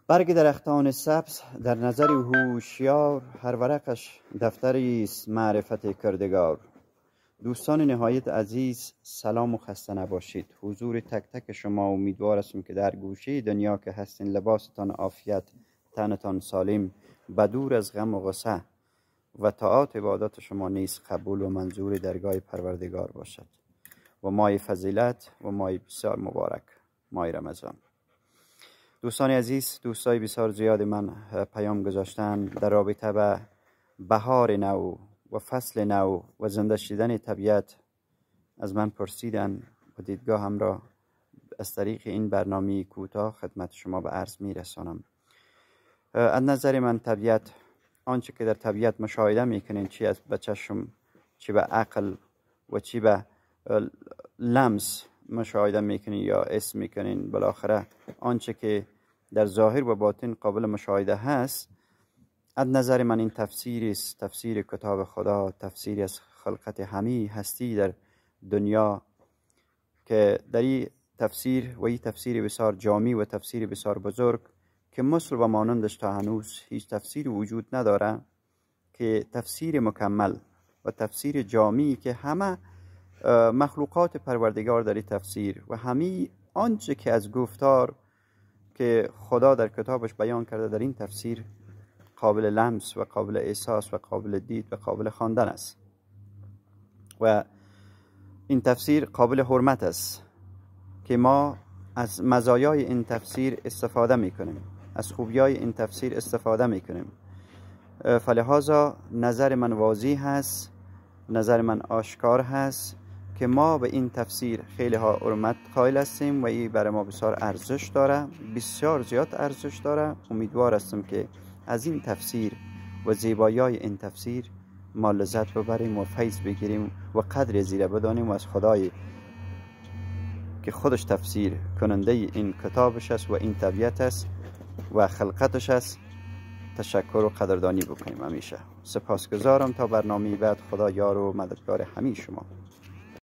برگ درختان سبز در نظر هوشیار، هر ورقش دفتری است معرفت کردگار. دوستان نهایت عزیز، سلام و خسته نباشید. حضور تک تک شما امیدوار هستم که در گوشه دنیا که هستین لباستان عافیت، تنتان سالم، بدور از غم و غصه و طاعات عبادات شما نیز قبول و منظور درگاه پروردگار باشد و ماه فضیلت و ماه بسیار مبارک، ماه رمضان. دوستان عزیز، دوستای بسیار زیاد من پیام گذاشتن در رابطه به بهار نو و فصل نو و زنده شدن طبیعت. از من پرسیدن و دیدگاه هم را از طریق این برنامه کوتاه خدمت شما به عرض می رسانم. از نظر من طبیعت، آنچه که در طبیعت مشاهده میکنین، چی از به چشم، چی به عقل و چی به لمس مشاهده میکنین یا اسم میکنین، بالاخره آنچه که در ظاهر و باطن قابل مشاهده هست، از نظر من این تفسیری است، تفسیر کتاب خدا، تفسیری از خلقت همه هستی در دنیا، که در این تفسیر و این تفسیر بسیار جامع و تفسیر بسیار بزرگ که مثل و مانندش تا هنوز هیچ تفسیر وجود نداره، که تفسیر مکمل و تفسیر جامعی که همه مخلوقات پروردگار در این تفسیر و همه آنچه که از گفتار که خدا در کتابش بیان کرده در این تفسیر قابل لمس و قابل احساس و قابل دید و قابل خواندن است. و این تفسیر قابل حرمت است که ما از مزایای این تفسیر استفاده میکنیم، از خوبیای این تفسیر استفاده میکنیم. فلهذا نظر من واضح هست، نظر من آشکار هست که ما به این تفسیر خیلی ها حرمت قائل هستیم و این برای ما بسیار ارزش داره، بسیار زیاد ارزش داره. امیدوار هستم که از این تفسیر و زیبایی‌های این تفسیر ما لذت ببریم و فیض بگیریم و قدر زیره بدانیم و از خدای که خودش تفسیر کننده این کتابش است و این طبیعت است و خلقتش است تشکر و قدردانی بکنیم همیشه. سپاسگزارم. تا برنامه بعد، خدا یار و مددگار همه شما.